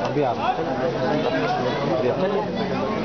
अभी आप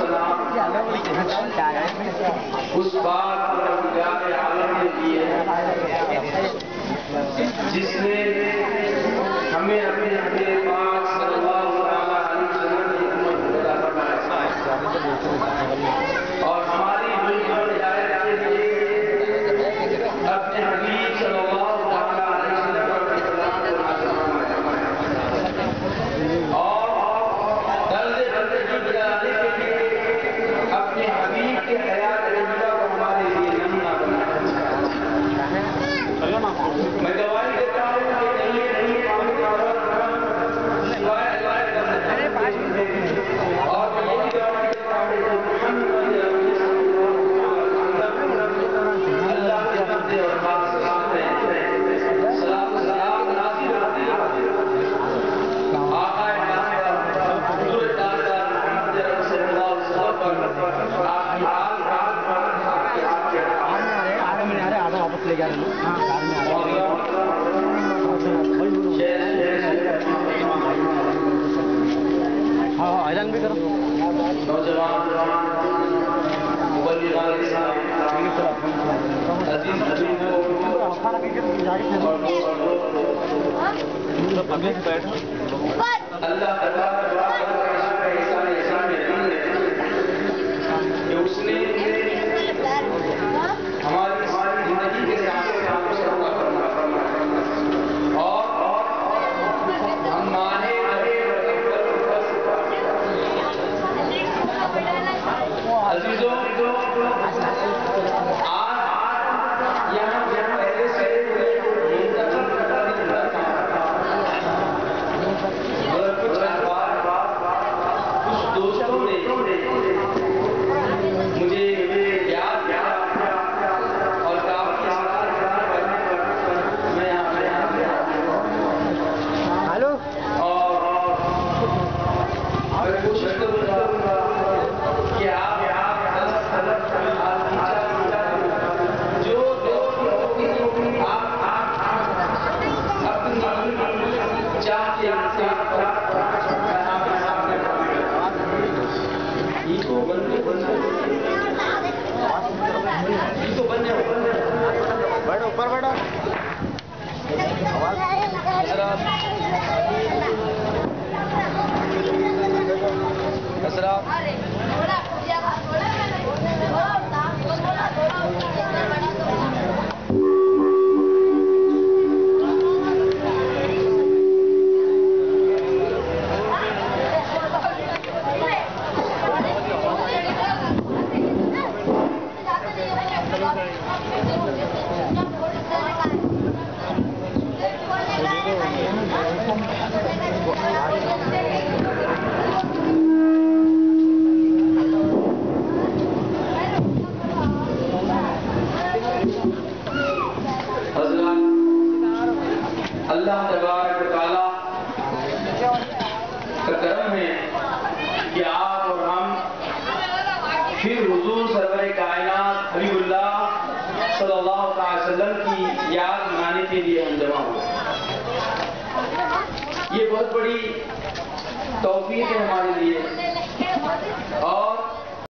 सलाम उस बात पर गुजारे आलम के लिए जिसने हमें अपने अपने पाक सल्लल्लाहु अलैहि वसल्लम की उम्मत अता फरमाया और हमारी हिदायत के लिए अपने हबीब सल्लल्लाहु अलैहि वसल्लम के कलाम को नाज़िल फरमाया और दर्जे की गिराने के लिए अपने हबीब के हयात रज़ीला को हमारे लिए नमूना बनाया। मैं दवाई देता हूँ कि नहीं सिवाय अल्लाह के और मैं यही दवाई देता हूँ कि अल्लाह के बंदे और खास सलाम नाज़िल होते हैं आका हुज़ूर ताज़ा मोहम्मद सल्लल्लाहु अलैहि वसल्लम पर आपकी आगे में आ रहे आधा वापस ले जा रहे हैं कार में आ रहे हाँ ऐलान भी करो नौजवान मुबल्लिगान अजीज हबीब अल्लाह कि उसने हमारी जिंदगी के साथ और हम माने अजीजों आज यहाँ पहले से कुछ दोस्तों ने मुझे याद किया और काफी मैं यहाँ हेलो और मैं कुछ करूँगा कि आप जो आप अपनी चाहते हैं तो बनने बैठो ऊपर बैठो अल्लाह तबारक व तआला का करम है कि आप और हम फिर हुजूर सरवर कायनात हबीबुल्लाह सल्लल्लाहु अलैहि वसल्लम की याद मनाने के लिए हम जमा हुए। ये बहुत बड़ी तौफीक है हमारे लिए। और